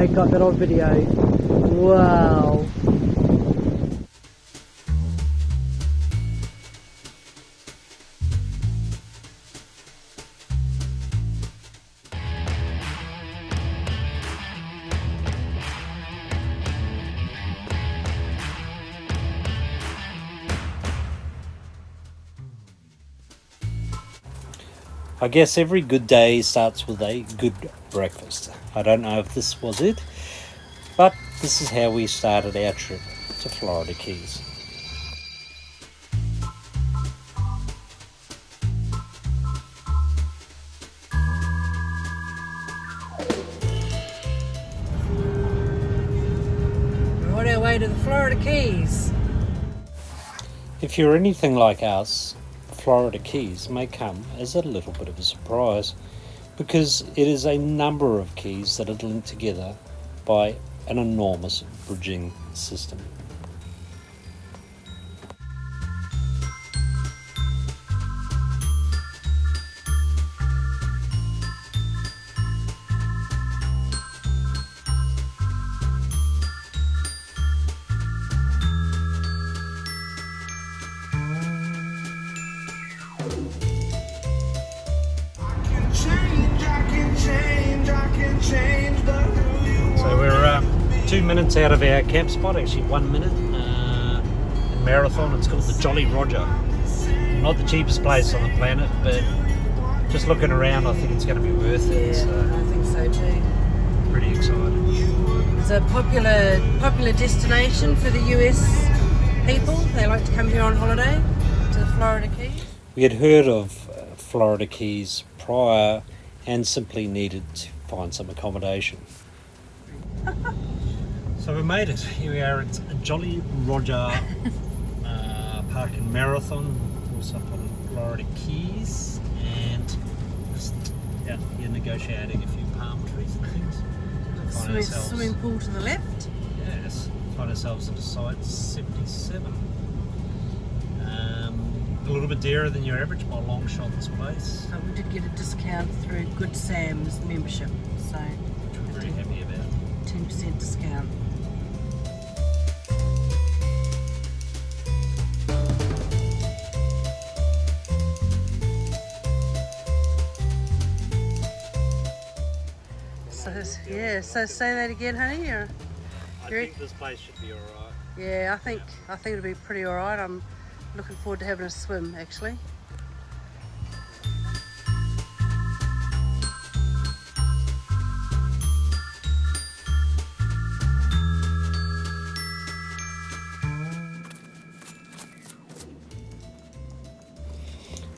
I got that on video. Wow. I guess every good day starts with a good breakfast. I don't know if this was it, but this is how we started our trip to Florida Keys. We're on our way to the Florida Keys. If you're anything like us, Florida Keys may come as a little bit of a surprise because it is a number of keys that are linked together by an enormous bridging system. So we're 2 minutes out of our camp spot, actually 1 minute, in Marathon. It's called the Jolly Roger. Not the cheapest place on the planet, but just looking around I think it's going to be worth it. Yeah, So I think so too. pretty excited. It's a popular destination for the US people. They like to come here on holiday to the Florida Keys. We had heard of Florida Keys prior and simply needed to find some accommodation. So we made it. Here we are at Jolly Roger Park in Marathon, also up on Florida Keys, and just out here negotiating a few palm trees and things. Swimming pool to the left. Yes, find ourselves at site 77. A little bit dearer than your average by a long shot this place. So we did get a discount through Good Sam's membership, so Which we're very happy about. 10% discount. So say that again, honey. I think this place should be alright. Yeah, I think it'll be pretty alright. I'm looking forward to having a swim actually.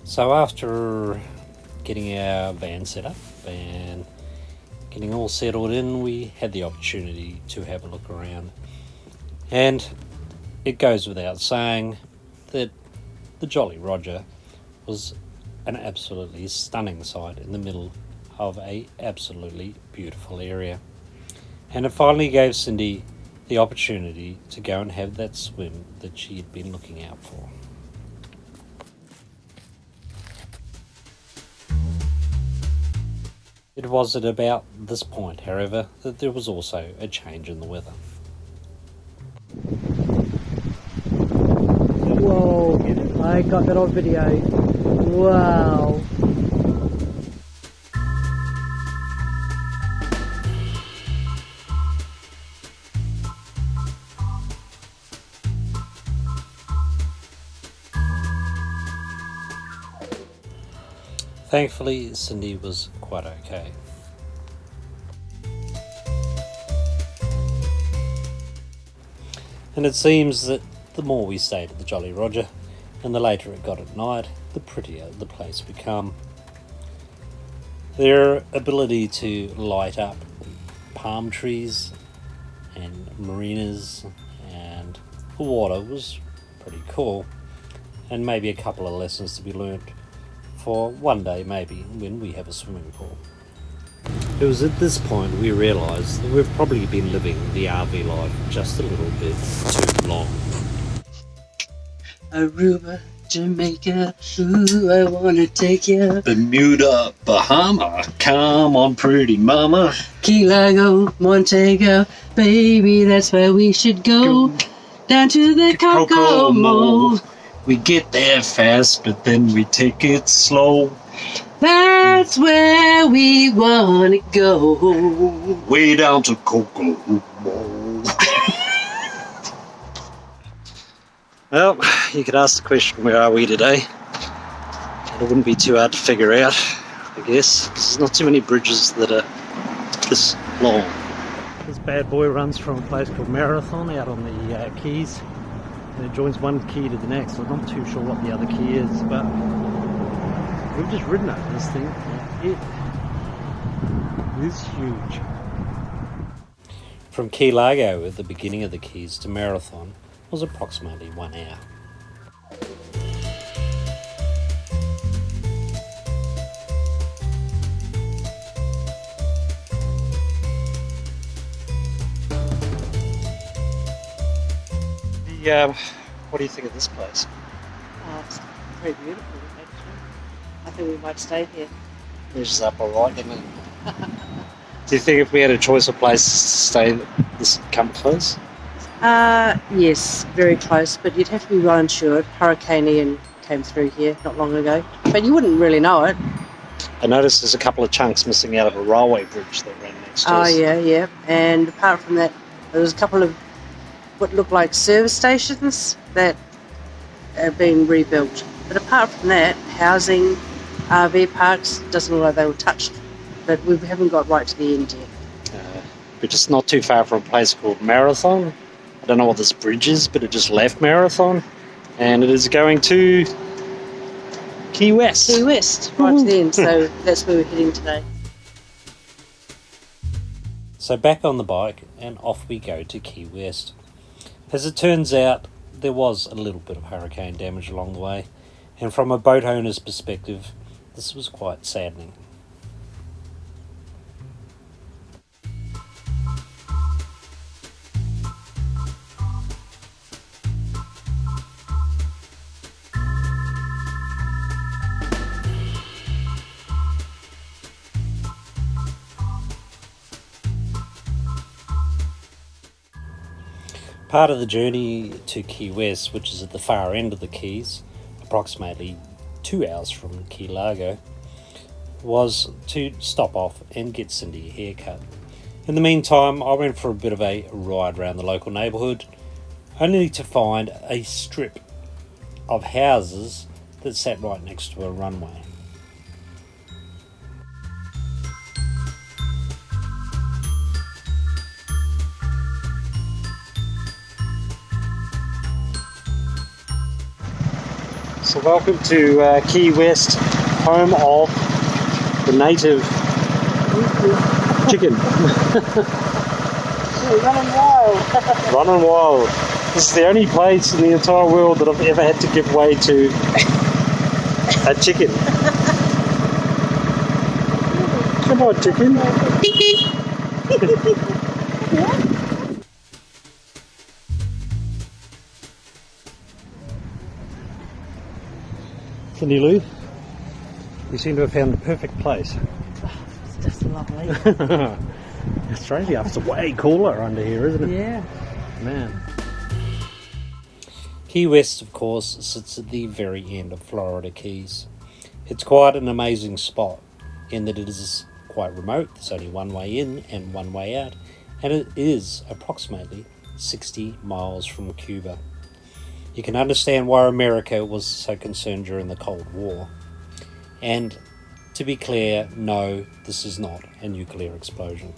So after getting our van set up and getting all settled in, we had the opportunity to have a look around. And it goes without saying that the Jolly Roger was an absolutely stunning site in the middle of a absolutely beautiful area. And it finally gave Cindy the opportunity to go and have that swim that she had been looking out for. It was at about this point, however, that there was also a change in the weather. Whoa, I got that on video. Wow. Thankfully, Cindy was quite okay. And it seems that the more we stayed at the Jolly Roger, and the later it got at night, the prettier the place became. Their ability to light up palm trees and marinas and the water was pretty cool, and maybe a couple of lessons to be learnt for one day maybe when we have a swimming pool. It was at this point we realised that we've probably been living the RV life just a little bit too long. Aruba Jamaica, ooh, I wanna take you. Bermuda, Bahama, come on, pretty mama. Key Largo, Montego, baby, that's where we should go. Down to the Cocoa Mall. We get there fast, but then we take it slow. That's where we wanna go. Way down to Cocoa Mall. Well, you could ask the question, where are we today? And it wouldn't be too hard to figure out, I guess, 'cause there's not too many bridges that are this long. This bad boy runs from a place called Marathon out on the Keys, and it joins one key to the next. I'm not too sure what the other key is, but we've just ridden over this thing. It is huge. From Key Largo at the beginning of the Keys to Marathon was approximately 1 hour. What do you think of this place? Oh, it's very beautiful, actually. I think we might stay here. Measures up alright, doesn't it? Do you think if we had a choice of places to stay, this would come close? Yes, very close, but you'd have to be well insured. Hurricane Ian came through here not long ago, but you wouldn't really know it. I noticed there's a couple of chunks missing out of a railway bridge that ran next to Oh, us. yeah. And apart from that, there was a couple of what looked like service stations that are being rebuilt. But apart from that, housing, RV parks, doesn't look like they were touched. But we haven't got right to the end yet. We're just not too far from a place called Marathon. I don't know what this bridge is, but it just left Marathon. And it is going to Key West. Key West, right to the end. So that's where we're heading today. So back on the bike, and off we go to Key West. As it turns out, there was a little bit of hurricane damage along the way, and from a boat owner's perspective, this was quite saddening. Part of the journey to Key West, which is at the far end of the Keys, approximately 2 hours from Key Largo, was to stop off and get Cindy a haircut. In the meantime, I went for a bit of a ride around the local neighbourhood, only to find a strip of houses that sat right next to a runway. So welcome to Key West, home of the native chicken. Running wild. Running wild. This is the only place in the entire world that I've ever had to give way to a chicken. Come on, chicken. Cindy Lou, you seem to have found the perfect place. It's just lovely. Australia, it's way cooler under here, isn't it? Yeah. Man. Key West, of course, sits at the very end of Florida Keys. It's quite an amazing spot in that it is quite remote. There's only one way in and one way out, and it is approximately 60 miles from Cuba. You can understand why America was so concerned during the Cold War. And to be clear, no, this is not a nuclear explosion.